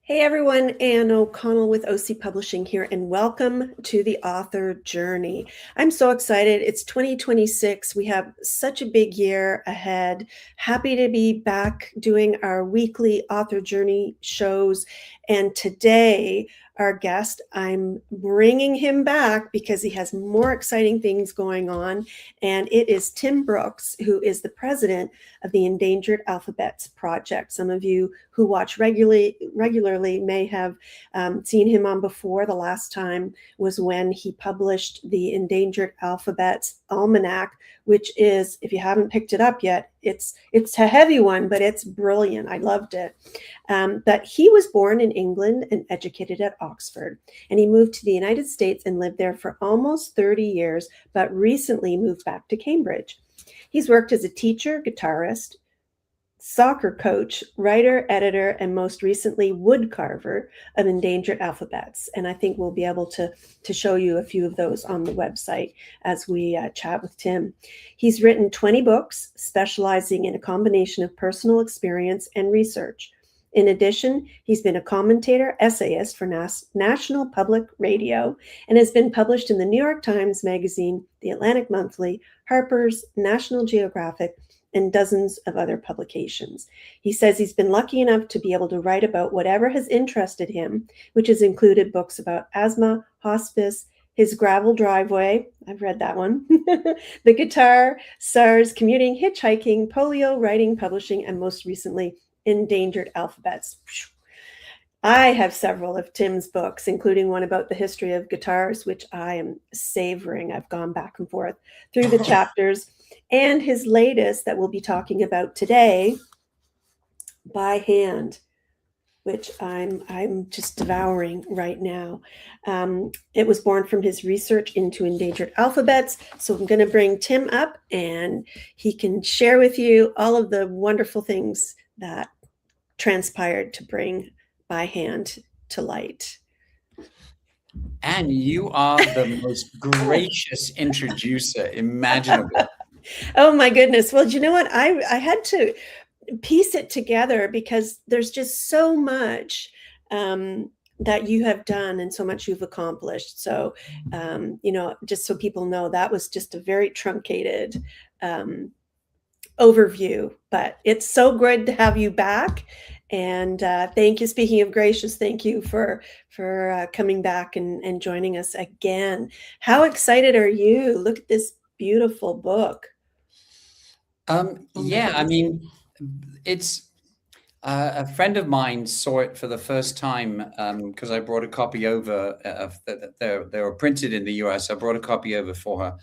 Hey everyone, Anne O'Connell with OC Publishing here, and welcome to the author journey. I'm so excited. It's 2026. We have such a big year ahead. Happy to be back doing our weekly author journey shows. And today, our guest, I'm bringing him back because he has more exciting things going on. And it is Tim Brookes, who is the president of the Endangered Alphabets Project. Some of you who watch regularly may have seen him on before. The last time was when he published the Endangered Alphabets Almanac, which is, if you haven't picked it up yet, it's a heavy one, but it's brilliant. I loved it. But he was born in England and educated at Oxford, and he moved to the United States and lived there for almost 30 years, but recently moved back to Cambridge. He's worked as a teacher, guitarist, soccer coach, writer, editor, and most recently woodcarver of Endangered Alphabets. And I think we'll be able to show you a few of those on the website as we chat with Tim. He's written 20 books, specializing in a combination of personal experience and research. In addition, he's been a commentator, essayist for National Public Radio, and has been published in the New York Times Magazine, the Atlantic Monthly, Harper's, National Geographic, and dozens of other publications. He says he's been lucky enough to be able to write about whatever has interested him, which has included books about asthma, hospice, his gravel driveway, I've read that one, the guitar, SARS, commuting, hitchhiking, polio, writing, publishing, and most recently, Endangered Alphabets. I have several of Tim's books, including one about the history of guitars, which I am savoring. I've gone back and forth through the chapters, and his latest that we'll be talking about today, By Hand, which I'm just devouring right now. It was born from his research into endangered alphabets. So I'm going to bring Tim up, and he can share with you all of the wonderful things that transpired to bring By Hand to light. And you are the most gracious introducer imaginable. Oh my goodness. Well, you know what? I had to piece it together because there's just so much that you have done and so much you've accomplished. So, just so people know, that was just a very truncated overview, but it's so good to have you back. And thank you. Speaking of gracious, thank you for coming back and joining us again. How excited are you? Look at this beautiful book. Yeah, I mean, it's a friend of mine saw it for the first time because I brought a copy over. They were printed in the US. I brought a copy over for her,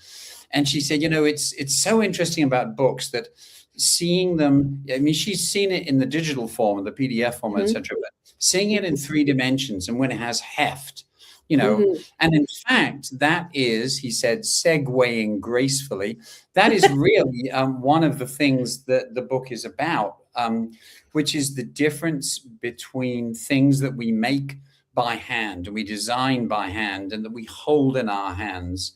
and she said, it's so interesting about books that seeing them. I mean, she's seen it in the digital form, the PDF form, etc. But seeing it in 3 dimensions and when it has heft. And in fact, that is, he said, segueing gracefully, that is really one of the things that the book is about, which is the difference between things that we make by hand, and we design by hand, and that we hold in our hands,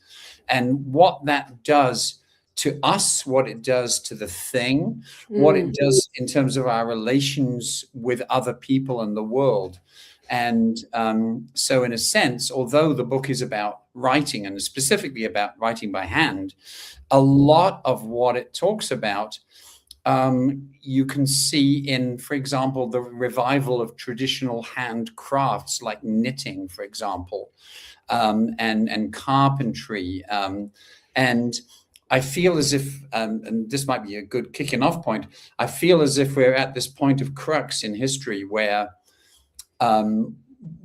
and what that does to us, what it does to the thing, what it does in terms of our relations with other people and the world. And so in a sense, although the book is about writing and specifically about writing by hand, a lot of what it talks about, you can see in, for example, the revival of traditional hand crafts like knitting, for example, and carpentry. And I feel as if, and this might be a good kicking off point, I feel as if we're at this point of crux in history where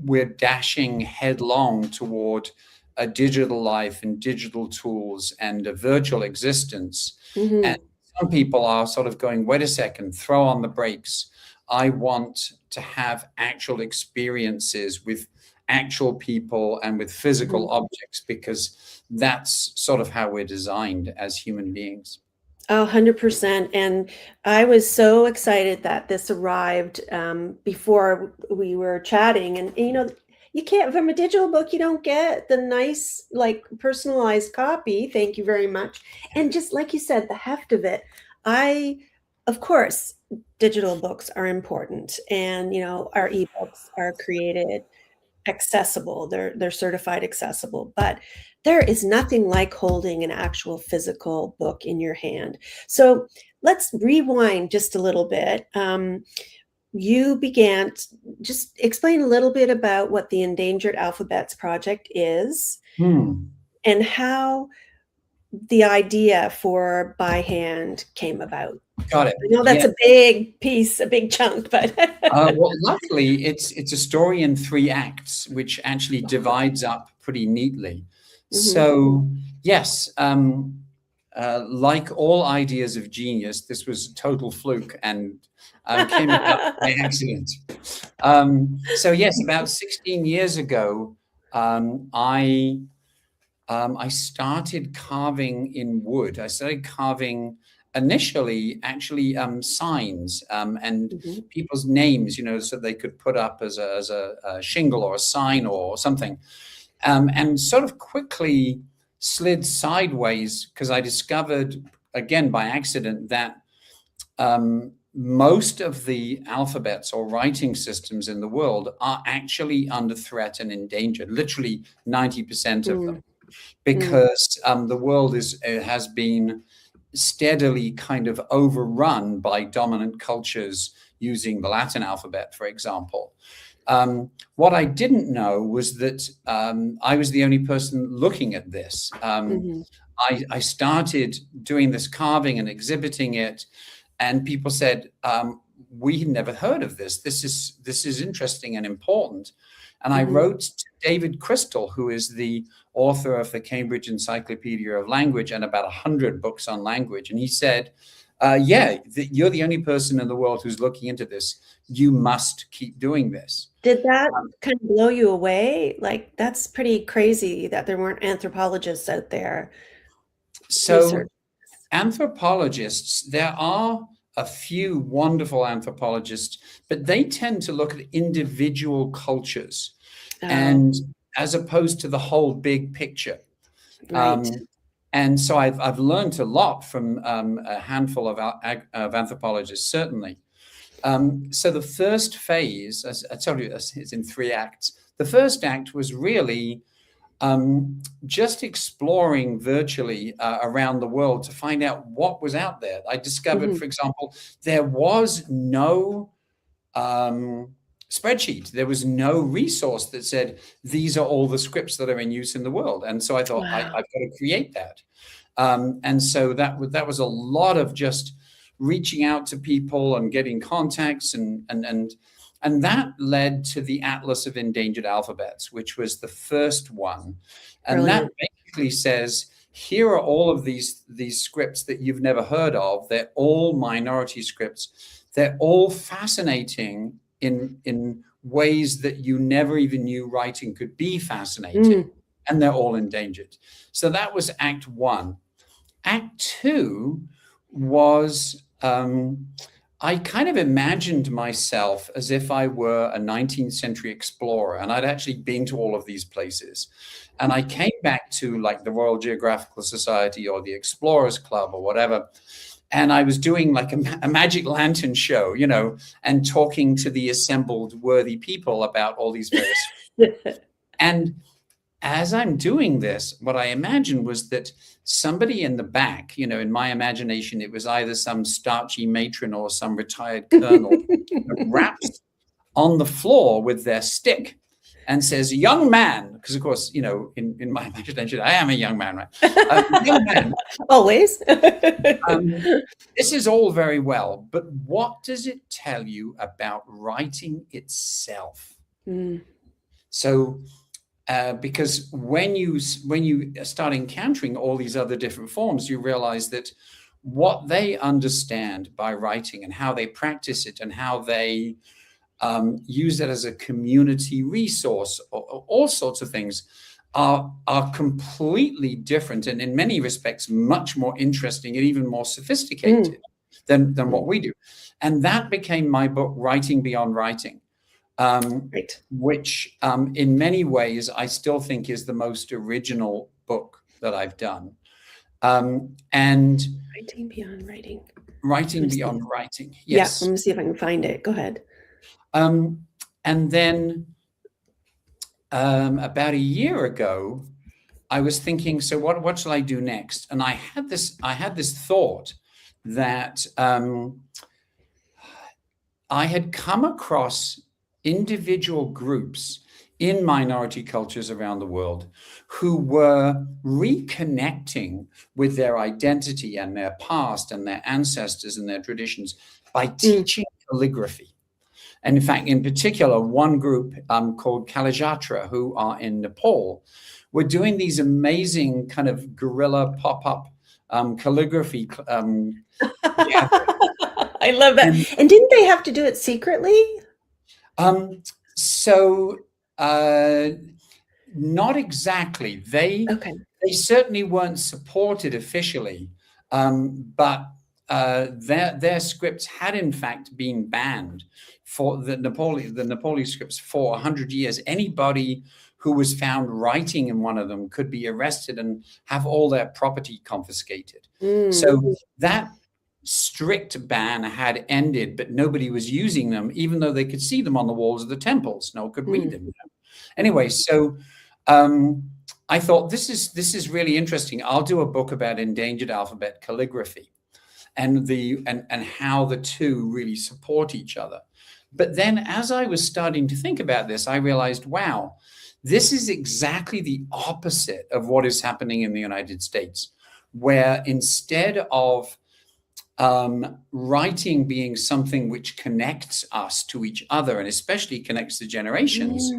we're dashing headlong toward a digital life and digital tools and a virtual existence. And some people are sort of going, wait a second, throw on the brakes. I want to have actual experiences with actual people and with physical objects, because that's sort of how we're designed as human beings. 100%. And I was so excited that this arrived before we were chatting. And, you can't, from a digital book, you don't get the nice, like, personalized copy. Thank you very much. And just like you said, the heft of it, I of course, digital books are important, and our ebooks are created accessible. They're certified accessible, but there is nothing like holding an actual physical book in your hand. So let's rewind just a little bit. You began, just explain a little bit about what the Endangered Alphabets Project is Hmm. and how the idea for By Hand came about. Got it. I know that's Yeah. a big piece, a big chunk, but Well, luckily, it's a story in 3 acts, which actually divides up pretty neatly. Mhm. So, yes, like all ideas of genius, this was a total fluke and came about by accident. So, yes, about 16 years ago, I started carving in wood. I started carving initially, actually, signs and Mhm. people's names, so they could put up as a shingle or a sign or something, and sort of quickly slid sideways because I discovered, again by accident, that most of the alphabets or writing systems in the world are actually under threat and endangered, literally 90% of them Mm, mm, because the world has been steadily kind of overrun by dominant cultures using the Latin alphabet, for example. What I didn't know was that I was the only person looking at this. mhm, I started doing this carving and exhibiting it, and people said, "We had never heard of this. This is interesting and important." And I mhm. wrote to David Crystal, who is the author of the Cambridge Encyclopedia of Language and about 100 books on language, and he said, "Yeah, you're the only person in the world who's looking into this. You must keep doing this." Did that kind of blow you away? Like, that's pretty crazy that there weren't anthropologists out there So research. anthropologists, there are a few wonderful anthropologists, but they tend to look at individual cultures Oh, and as opposed to the whole big picture. right. Um, and so I've learned a lot from a handful of anthropologists, certainly. So the first phase, as I told you, is in 3 acts. The first act was really just exploring virtually around the world to find out what was out there. I discovered, Mhm. for example, there was no spreadsheet. There was no resource that said, these are all the scripts that are in use in the world. And so I thought, I've Wow. got to create that. And so that was a lot of just reaching out to people and getting contacts and that led to the Atlas of Endangered Alphabets, which was the first one. And that Brilliant. basically says, here are all of these scripts that you've never heard of. They're all minority scripts. They're all fascinating in ways that you never even knew writing could be fascinating. Mm, And they're all endangered. So that was Act One. Act Two was I kind of imagined myself as if I were a 19th century explorer, and I'd actually been to all of these places. And I came back to like the Royal Geographical Society or the Explorers Club or whatever. And I was doing like a magic lantern show, and talking to the assembled worthy people about all these various. And as I'm doing this, what I imagined was that somebody in the back, in my imagination, it was either some starchy matron or some retired colonel, raps on the floor with their stick and says, "Young man," because of course, in my imagination, I am a young man, right? Young man, Always. this is all very well, but what does it tell you about writing itself? Mm, So because when you start encountering all these other different forms, you realize that what they understand by writing and how they practice it and how they use it as a community resource, or all sorts of things, are completely different and in many respects much more interesting and even more mm, sophisticated than what mm. we do. And that became my book, Writing Beyond Writing. Right. Which in many ways I still think is the most original book that I've done. And Writing beyond writing. Writing Let's see. beyond writing. Yeah, let Yes. me see if I can find it. Go ahead. And then about a year ago, I was thinking, so what shall I do next? And I had this thought that I had come across individual groups in minority cultures around the world who were reconnecting with their identity and their past and their ancestors and their traditions by teaching calligraphy. And in fact, in particular, one group called Kalajatra, who are in Nepal, were doing these amazing kind of guerrilla pop-up calligraphy gatherings. I love that. And didn't they have to do it secretly? So not exactly. Okay. They certainly weren't supported officially, but their scripts had in fact been banned for the Nepali scripts for 100 years. Anybody who was found writing in one of them could be arrested and have all their property confiscated. So that strict ban had ended, but nobody was using them, even though they could see them on the walls of the temples. No one could read them. Anyway, so I thought this is really interesting. I'll do a book about endangered alphabet calligraphy and how the two really support each other. But then as I was starting to think about this, I realized, wow, this is exactly the opposite of what is happening in the United States, where instead of writing being something which connects us to each other and especially connects the generations,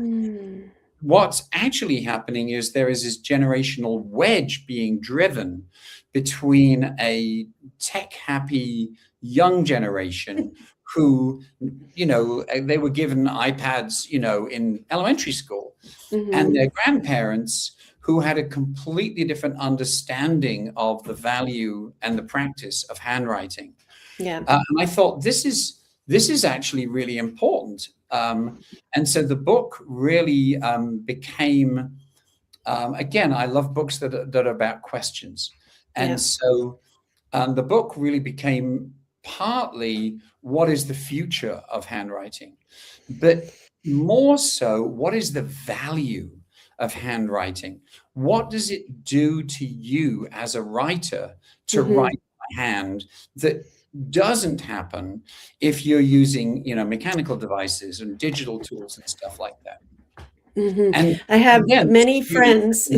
what's actually happening is there is this generational wedge being driven between a tech-happy young generation who, they were given iPads, in elementary school, and their grandparents who had a completely different understanding of the value and the practice of handwriting. And I thought this is actually really important. And so the book really became, again, I love books that are about questions. And so the book really became partly what is the future of handwriting, but more so, what is the value of handwriting? What does it do to you as a writer to write by hand that doesn't happen if you're using, mechanical devices and digital tools and stuff like that? And I have again, many friends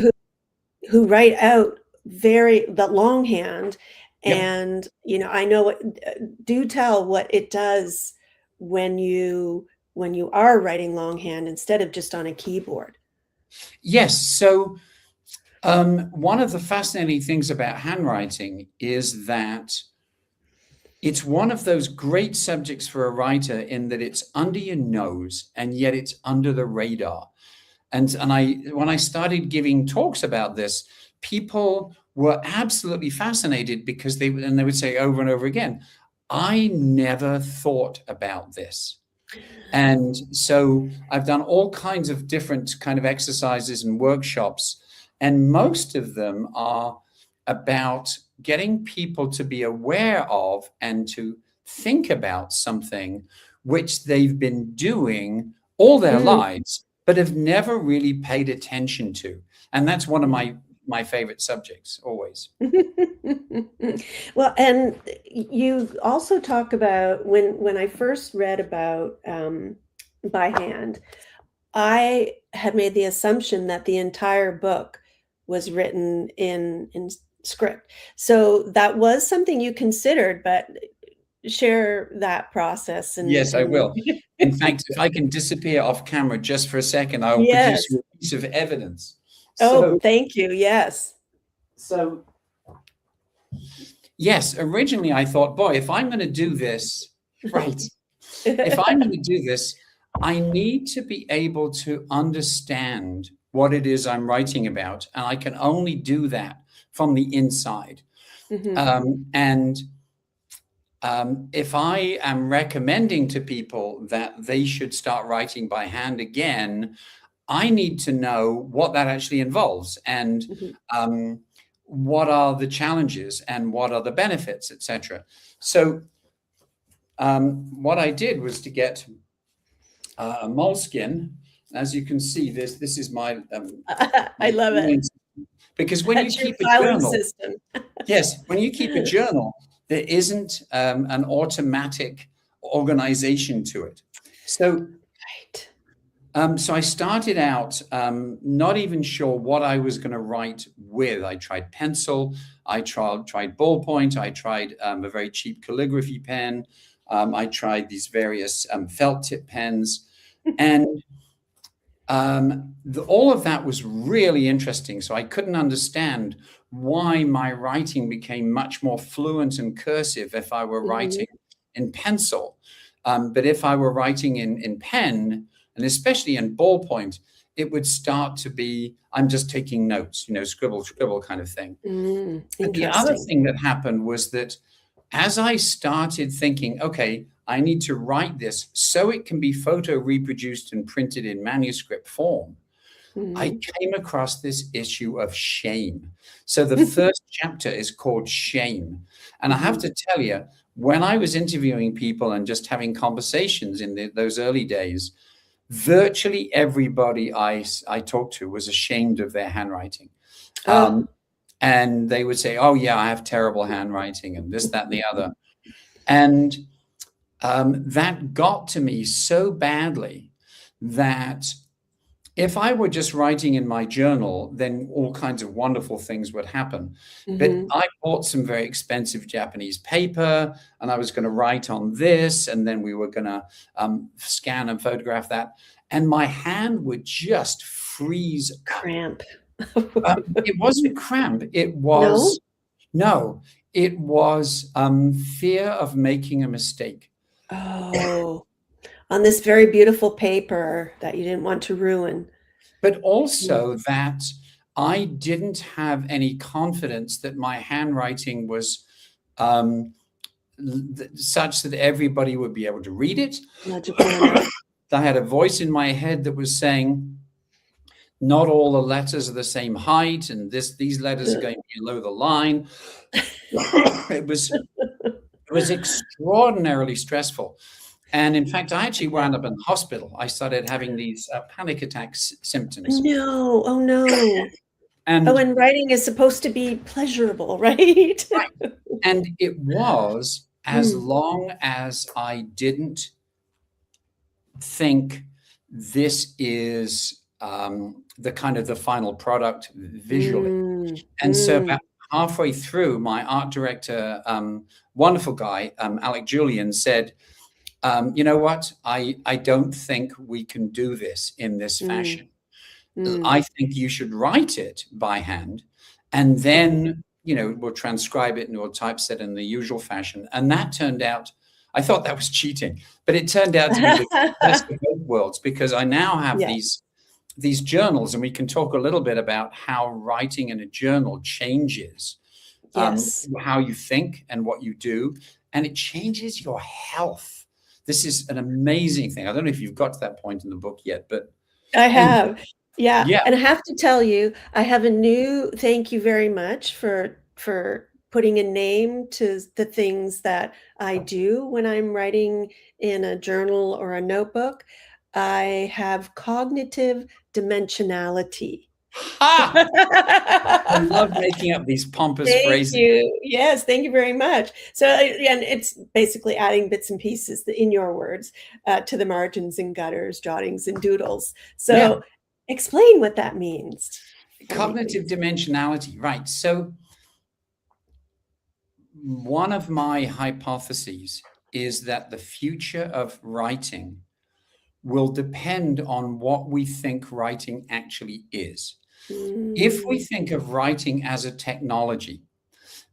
who write out the longhand, and I know do tell what it does when you are writing longhand instead of just on a keyboard. Yes. So one of the fascinating things about handwriting is that it's one of those great subjects for a writer in that it's under your nose and yet it's under the radar. And when I started giving talks about this, people were absolutely fascinated because they would say over and over again, I never thought about this. And so I've done all kinds of different kind of exercises and workshops, and most of them are about getting people to be aware of and to think about something which they've been doing all their lives, but have never really paid attention to. And that's one of my favorite subjects always. Well, and you also talk about when I first read about by hand, I had made the assumption that the entire book was written in script. So that was something you considered, but share that process. Yes, I will. In fact, if I can disappear off camera just for a second, I will produce you a piece of evidence. Oh, thank you. Yes. So, yes, originally I thought, boy, if I'm going to do this, right, if I'm going to do this, I need to be able to understand what it is I'm writing about. And I can only do that from the inside. If I am recommending to people that they should start writing by hand again, I need to know what that actually involves and what are the challenges and what are the benefits, etc. So what I did was to get a moleskin. As you can see, this is my I love it. because when you That's your keep a filing journal, system. yes, when you keep a journal, there isn't an automatic organization to it. So so I started out not even sure what I was going to write with. I tried pencil, I tried ballpoint, I tried a very cheap calligraphy pen, I tried these various felt tip pens, and all of that was really interesting. So I couldn't understand why my writing became much more fluent and cursive if I were writing in pencil. But if I were writing in pen, and especially in ballpoint, it would start to be, I'm just taking notes, scribble, scribble kind of thing. And the other Interesting. thing that happened was that as I started thinking, okay, I need to write this so it can be photo reproduced and printed in manuscript form, I came across this issue of shame. So the first chapter is called Shame. And I have to tell you, when I was interviewing people and just having conversations in those early days, virtually everybody I talked to was ashamed of their handwriting. And they would say, oh, yeah, I have terrible handwriting and this, that, and the other. And that got to me so badly that if I were just writing in my journal, then all kinds of wonderful things would happen. But I bought some very expensive Japanese paper and I was going to write on this. And then we were going to scan and photograph that. And my hand would just freeze. Cramp. It wasn't cramp. It was, no, it was fear of making a mistake. Oh, on this very beautiful paper that you didn't want to ruin. But also that I didn't have any confidence that my handwriting was such that everybody would be able to read it. I had a voice in my head that was saying, not all the letters are the same height, and these letters are going below the line. It was extraordinarily stressful. And in fact, I actually wound up in the hospital. I started having these panic attack symptoms. No, oh no. And writing is supposed to be pleasurable, right? Right. And it was, as long as I didn't think this is the kind of the final product visually. And so about halfway through, my art director, wonderful guy, Alec Julian, said, you know what? I don't think we can do this in this fashion. I think you should write it by hand and then, we'll transcribe it and we'll typeset in the usual fashion. And that turned out, I thought that was cheating, but it turned out to be the best of both worlds, because I now have these journals, and we can talk a little bit about how writing in a journal changes how you think and what you do, and it changes your health. This is an amazing thing. I don't know if you've got to that point in the book yet, but I have. Yeah. And I have to tell you, I have a new thank you very much for putting a name to the things that I do when I'm writing in a journal or a notebook. I have cognitive dimensionality. I love making up these pompous phrases. Thank you. Yes, thank you very much. So, and it's basically adding bits and pieces, in your words, to the margins and gutters, jottings and doodles. So explain what that means. Cognitive dimensionality, right. So one of my hypotheses is that the future of writing will depend on what we think writing actually is. If we think of writing as a technology,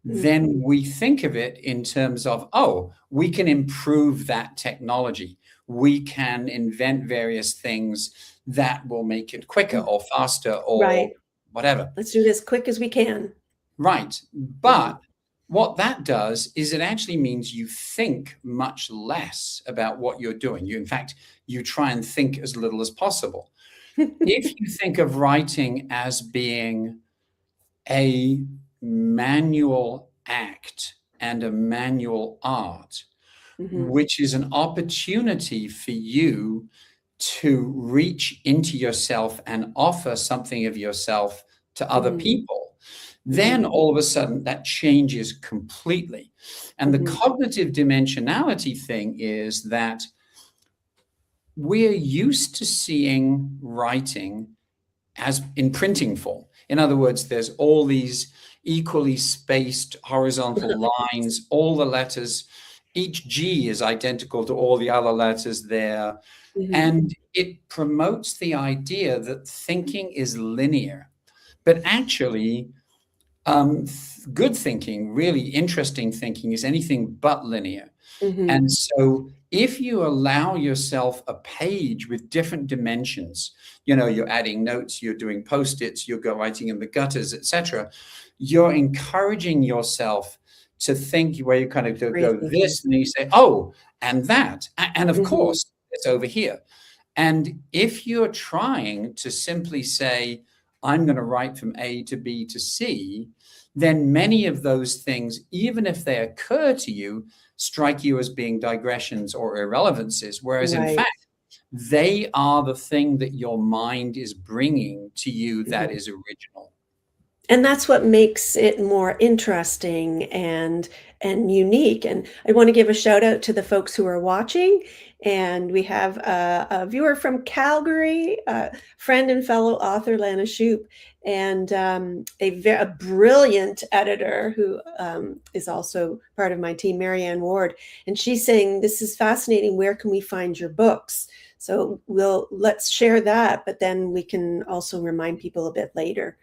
then we think of it in terms of, oh, we can improve that technology. We can invent various things that will make it quicker or faster or whatever. Let's do it as quick as we can. Right. But what that does is it actually means you think much less about what you're doing. In fact, you try and think as little as possible. If you think of writing as being a manual act and a manual art, Mhm. which is an opportunity for you to reach into yourself and offer something of yourself to other Mhm. people, then Mhm. all of a sudden that changes completely. And the Mhm. cognitive dimensionality thing is that we're used to seeing writing as in printing form. In other words, there's all these equally spaced horizontal lines, all the letters, each G is identical to all the other letters there. Mhm. And it promotes the idea that thinking is linear. But actually, good thinking, really interesting thinking, is anything but linear. Mhm. And so if you allow yourself a page with different dimensions, you're adding notes, you're doing post-its, you're writing in the gutters, etc., you're encouraging yourself to think where you kind of Free go thinking. this, and you say, oh, and that, and of Mhm. course, it's over here. And if you're trying to simply say, I'm going to write from A to B to C, then many of those things, even if they occur to you, strike you as being digressions or irrelevancies, whereas in Right. fact, they are the thing that your mind is bringing to you that Mhm. is original. And that's what makes it more interesting and unique, and I wanna give a shout out to the folks who are watching, and we have a viewer from Calgary, friend and fellow author Lana Shoup, and, a brilliant editor who, is also part of my team, Marianne Ward, and she's saying, "This is fascinating, where can we find your books?" So let's share that, but then we can also remind people a bit later.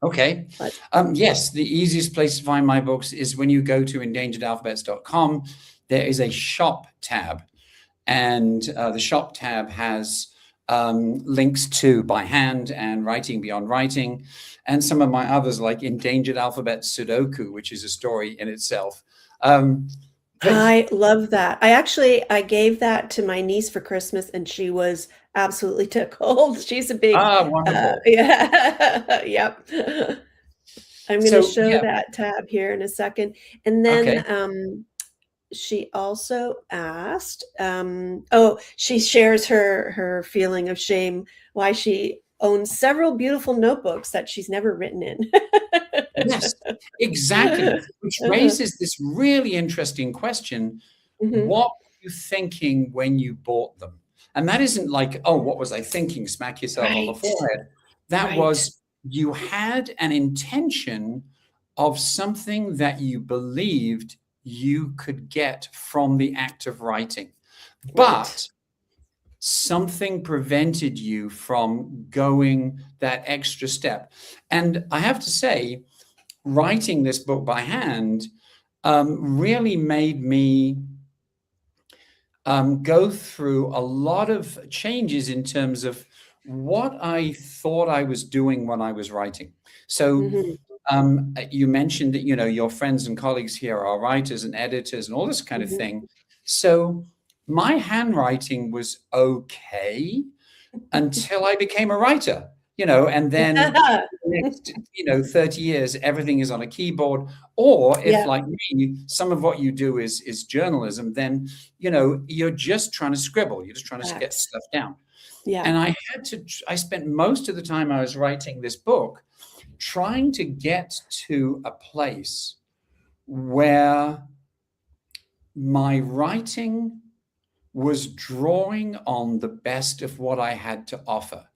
Okay. But Yes, the easiest place to find my books is when you go to endangeredalphabets.com. There is a shop tab, and the shop tab has links to By Hand and Writing Beyond Writing, and some of my others like Endangered Alphabets Sudoku, which is a story in itself. Um, but I love that. I gave that to my niece for Christmas, and she was absolutely tickled. She's a big, wonderful. yeah, yep. I'm gonna So show yeah, that tab here in a second, and okay. then, she also asked, oh, she shares her feeling of shame, why she owns several beautiful notebooks that she's never written in. Yes, exactly. Which Uh-huh. raises this really interesting question. Mhm. What were you thinking when you bought them? And that isn't like, oh, what was I thinking? Smack yourself on the Right, forehead. That right. was, you had an intention of something that you believed you could get from the act of writing. Right. But something prevented you from going that extra step. And I have to say, writing this book by hand really made me go through a lot of changes in terms of what I thought I was doing when I was writing. So Mhm, you mentioned that your friends and colleagues here are writers and editors and all this kind of mhm. thing. So my handwriting was okay until I became a writer, and then the next, 30 years, everything is on a keyboard. Or if, Yeah, like me, some of what you do is journalism, then, you're just trying to scribble, you're just trying to get facts. stuff down. Yeah. And I spent most of the time I was writing this book trying to get to a place where my writing was drawing on the best of what I had to offer.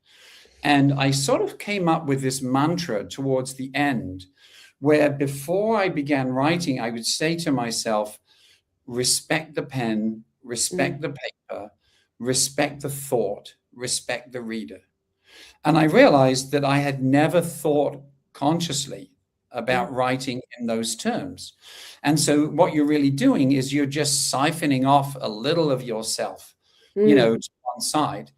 And I sort of came up with this mantra towards the end, where before I began writing, I would say to myself, respect the pen, Mm, respect the paper, respect the thought, respect the reader. And I realized that I had never thought consciously mm, about writing in those terms. And so what you're really doing is you're just siphoning off a little of yourself, mm. to one side.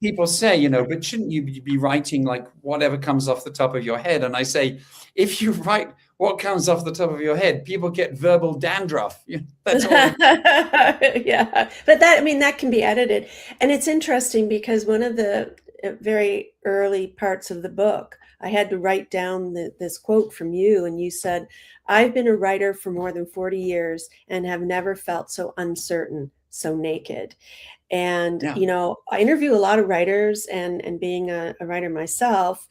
People say, but shouldn't you be writing like whatever comes off the top of your head? And I say, if you write what comes off the top of your head, people get verbal dandruff. That's all it. Yeah, but that I mean, that can be edited, and it's interesting because one of the very early parts of the book, I had to write down this quote from you, and you said, "I've been a writer for more than 40 years and have never felt so uncertain, so naked." And, Yeah. I interview a lot of writers, and being a writer myself,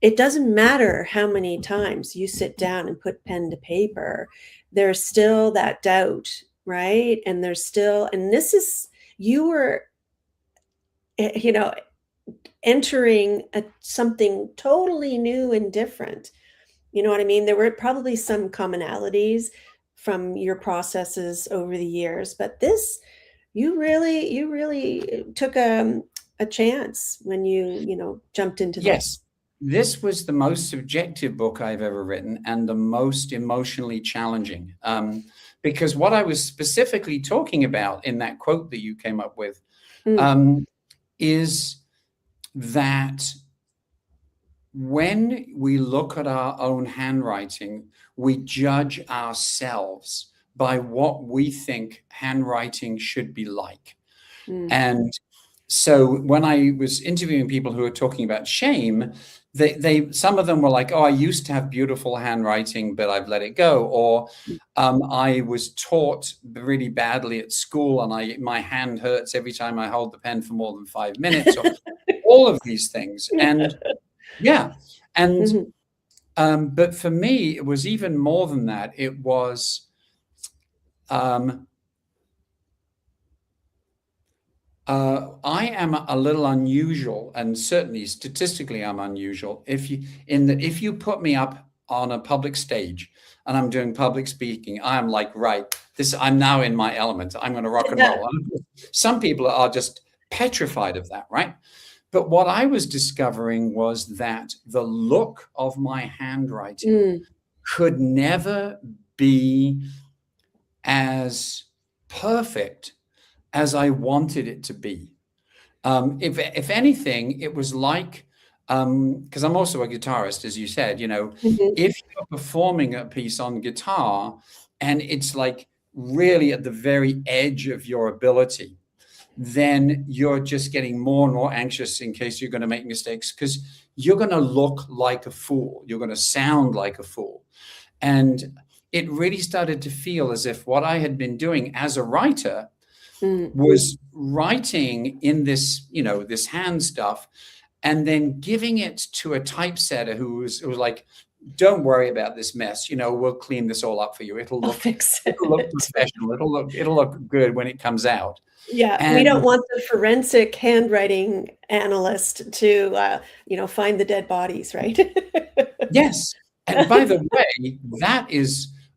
it doesn't matter how many times you sit down and put pen to paper, there's still that doubt, right? And there's still, and this is, you were, you know, entering something totally new and different. You know what I mean? There were probably some commonalities from your processes over the years, but this, you really took a chance when you jumped into Yes. this. This was the most subjective book I've ever written and the most emotionally challenging. Because what I was specifically talking about in that quote that you came up with Mm, um, is that when we look at our own handwriting, we judge ourselves by what we think handwriting should be like. mm. And so when I was interviewing people who were talking about shame, they some of them were like, "Oh, I used to have beautiful handwriting, but I've let it go," or "I was taught really badly at school, and my hand hurts every time I hold the pen for more than 5 minutes," or all of these things. And yeah, and Mhm, but for me, it was even more than that. It was um, I am a little unusual, and certainly statistically, I'm unusual. If you put me up on a public stage and I'm doing public speaking, I'm like, right, this I'm now in my element. I'm going to rock and yeah, roll. And some people are just petrified of that, right? But what I was discovering was that the look of my handwriting mm, could never be as perfect as I wanted it to be. If anything, it was like because I'm also a guitarist, as you said. mhm. If you're performing a piece on guitar and it's like really at the very edge of your ability, then you're just getting more and more anxious in case you're going to make mistakes because you're going to look like a fool. You're going to sound like a fool. And it really started to feel as if what I had been doing as a writer Mm. was writing in this hand stuff and then giving it to a typesetter who was like, don't worry about this mess. We'll clean this all up for you. It'll I'll look fix it'll look it. professional. It'll look good when it comes out. Yeah, we don't And want the forensic handwriting analyst to, find the dead bodies, right? yes, and by the way,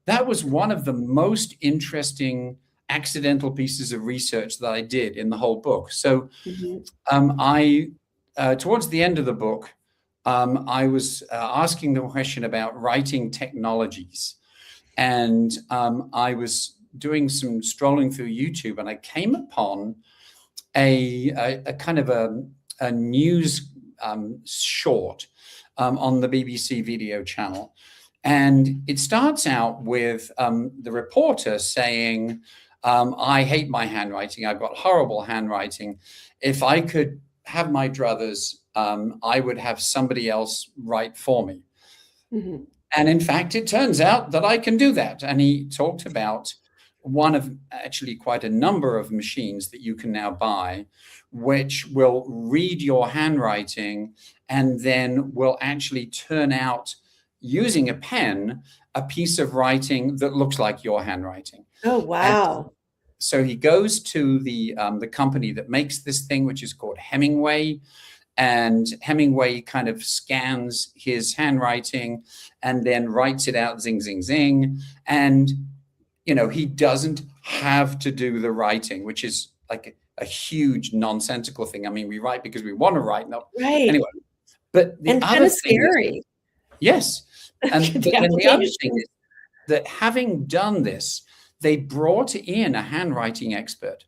that was one of the most interesting accidental pieces of research that I did in the whole book. So Mhm, I towards the end of the book, I was asking the question about writing technologies, and I was doing some strolling through YouTube, and I came upon a kind of a news short on the BBC video channel. And it starts out with the reporter saying, I hate my handwriting. I've got horrible handwriting. If I could have my druthers, I would have somebody else write for me. mhm. And in fact, it turns out that I can do that. And he talked about one of actually quite a number of machines that you can now buy, which will read your handwriting and then will actually turn out using a pen a piece of writing that looks like your handwriting. Oh, And wow. so he goes to the company that makes this thing, which is called Hemingway, and Hemingway kind of scans his handwriting and then writes it out, zing, zing, zing. And, he doesn't have to do the writing, which is like a huge nonsensical thing. I mean, we write because we want to write. No, Right, anyway, but the and other kinda thing is, scary, yes. But the then the other thing application. is that having done this, they brought in a handwriting expert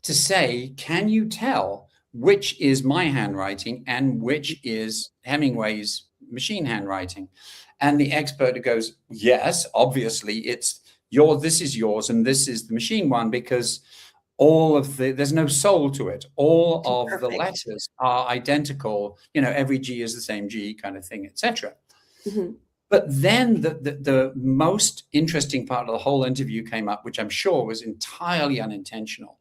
to say, can you tell which is my handwriting and which is Hemingway's machine handwriting? And the expert goes, yes, obviously it's this is yours and this is the machine one, because there's no soul to it. All of the Perfect. letters are identical. Every G is the same G kind of thing, etc. Mm-hmm. But then the most interesting part of the whole interview came up, which I'm sure was entirely unintentional,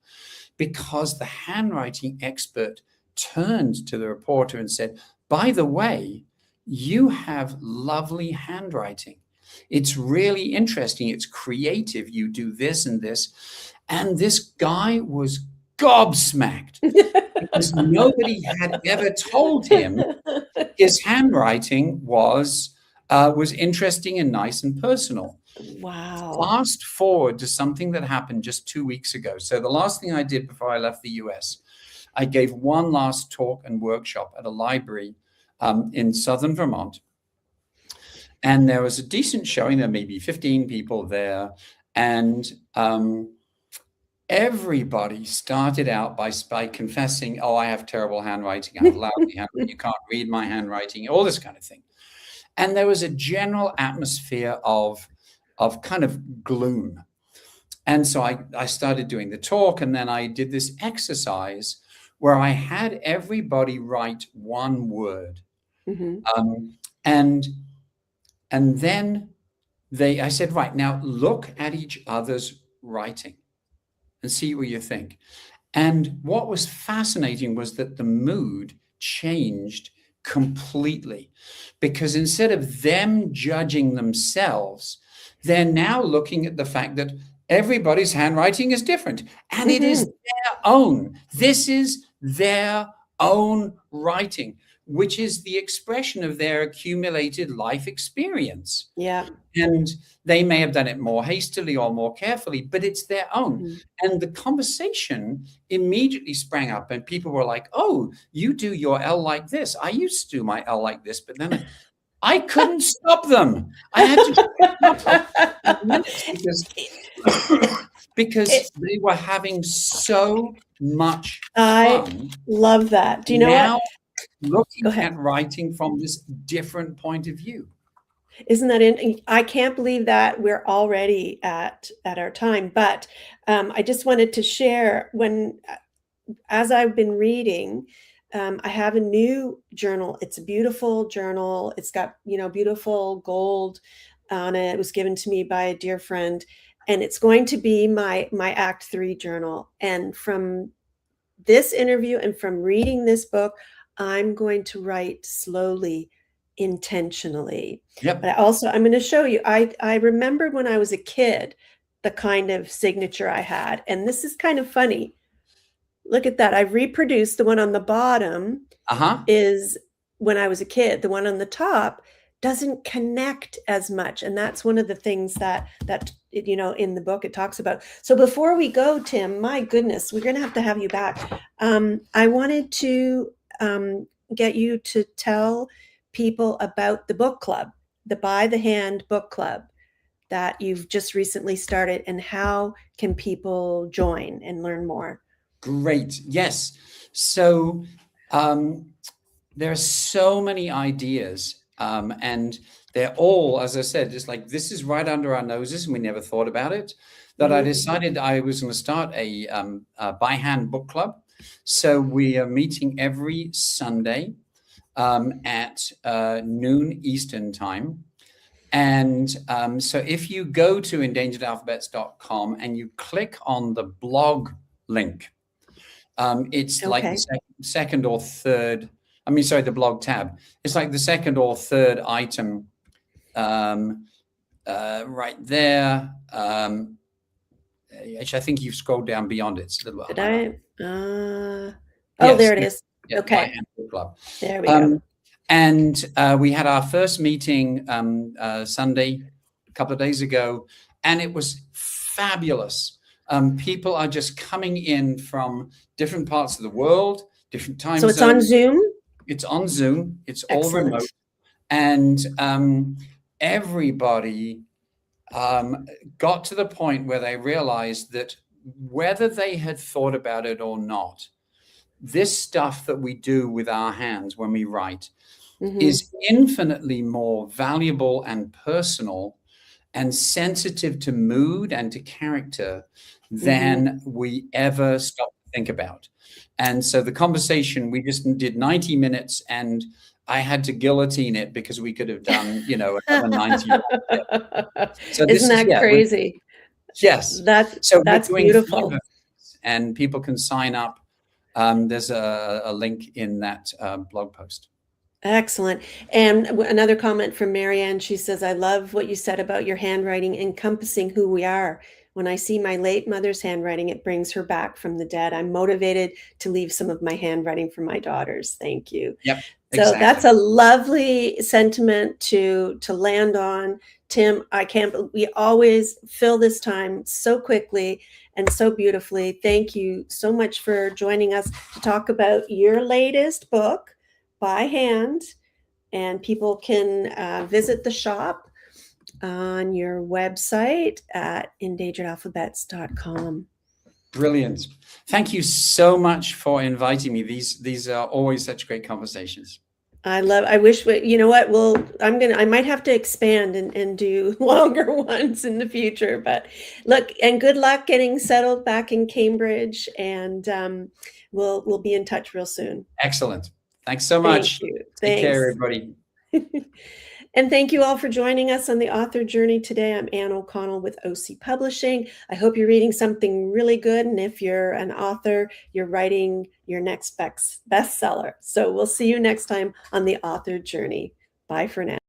because the handwriting expert turned to the reporter and said, by the way, you have lovely handwriting. It's really interesting. It's creative. You do this and this. And this guy was gobsmacked because nobody had ever told him his handwriting was interesting and nice and personal. Wow. Fast forward to something that happened just 2 weeks ago. So the last thing I did before I left the US, I gave one last talk and workshop at a library in southern Vermont. And there was a decent showing. There may be 15 people there. And everybody started out by confessing, oh, I have terrible handwriting. I have lousy handwriting. You can't read my handwriting, all this kind of thing. And there was a general atmosphere of kind of gloom. And so I started doing the talk, and then I did this exercise where I had everybody write one word. Mm-hmm. And then I said, right, now look at each other's writing and see what you think. And what was fascinating was that the mood changed completely, because instead of them judging themselves, they're now looking at the fact that everybody's handwriting is different, and it is their own. This is their own writing, which is the expression of their accumulated life experience. Yeah. And they may have done it more hastily or more carefully, but it's their own. Mm-hmm. And the conversation immediately sprang up, and people were like, oh, you do your L like this. I used to do my L like this, but then I couldn't stop them. I had to minutes because they were having so much fun. I love that. Do you know now what? looking Go ahead. at writing from this different point of view. Isn't that I can't believe that we're already at our time, but I just wanted to share as I've been reading, I have a new journal. It's a beautiful journal. It's got, beautiful gold on it. It was given to me by a dear friend, and it's going to be my Act 3 journal. And from this interview and from reading this book, I'm going to write slowly, intentionally. Yep. But I'm going to show you, I remembered when I was a kid, the kind of signature I had. And this is kind of funny. Look at that. I've reproduced the one on the bottom is when I was a kid. The one on the top doesn't connect as much. And that's one of the things that in the book it talks about. So before we go, Tim, my goodness, we're going to have you back. I wanted to get you to tell people about the book club, the By the Hand book club that you've just recently started, and how can people join and learn more? Great. Yes. So there are so many ideas, and they're all, as I said, just like this is right under our noses, and we never thought about it, that I decided I was going to start a by hand book club. So we are meeting every Sunday at noon Eastern time. And so if you go to endangeredalphabets.com and you click on the blog link, it's like the second or third, the blog tab. It's like the second or third item right there. Actually, I think you've scrolled down beyond it. It's a little bit. Did I? Yes, there it is. Yeah, okay. Club. There we go. And we had our first meeting Sunday, a couple of days ago, and it was fabulous. People are just coming in from different parts of the world, different time zones. So it's on Zoom? It's on Zoom. It's all remote. And everybody got to the point where they realized that whether they had thought about it or not, this stuff that we do with our hands when we write is infinitely more valuable and personal and sensitive to mood and to character than we ever stopped to think about. And so the conversation, we just did 90 minutes, and I had to guillotine it because we could have done, another 90 right there. So Isn't this is, that crazy? yes. That So we're that's doing 5 of beautiful. these, and people can sign up. There's a link in that blog post. Excellent. And another comment from Marianne. She says, I love what you said about your handwriting encompassing who we are. When I see my late mother's handwriting, it brings her back from the dead. I'm motivated to leave some of my handwriting for my daughters. Thank you. Yep, So exactly. that's a lovely sentiment to land on. Tim, we always fill this time so quickly and so beautifully. Thank you so much for joining us to talk about your latest book, By Hand. And people can visit the shop on your website at endangeredalphabets.com. Brilliant. Thank you so much for inviting me. These are always such great conversations. I wish you know what, I might have to expand and do longer ones in the future, but look, and good luck getting settled back in Cambridge, and we'll be in touch real soon. Excellent. Thanks so Thank much. you. Take Thanks. care, everybody. And thank you all for joining us on the author journey today. I'm Ann O'Connell with OC Publishing. I hope you're reading something really good. And if you're an author, you're writing your next bestseller. So we'll see you next time on the author journey. Bye for now.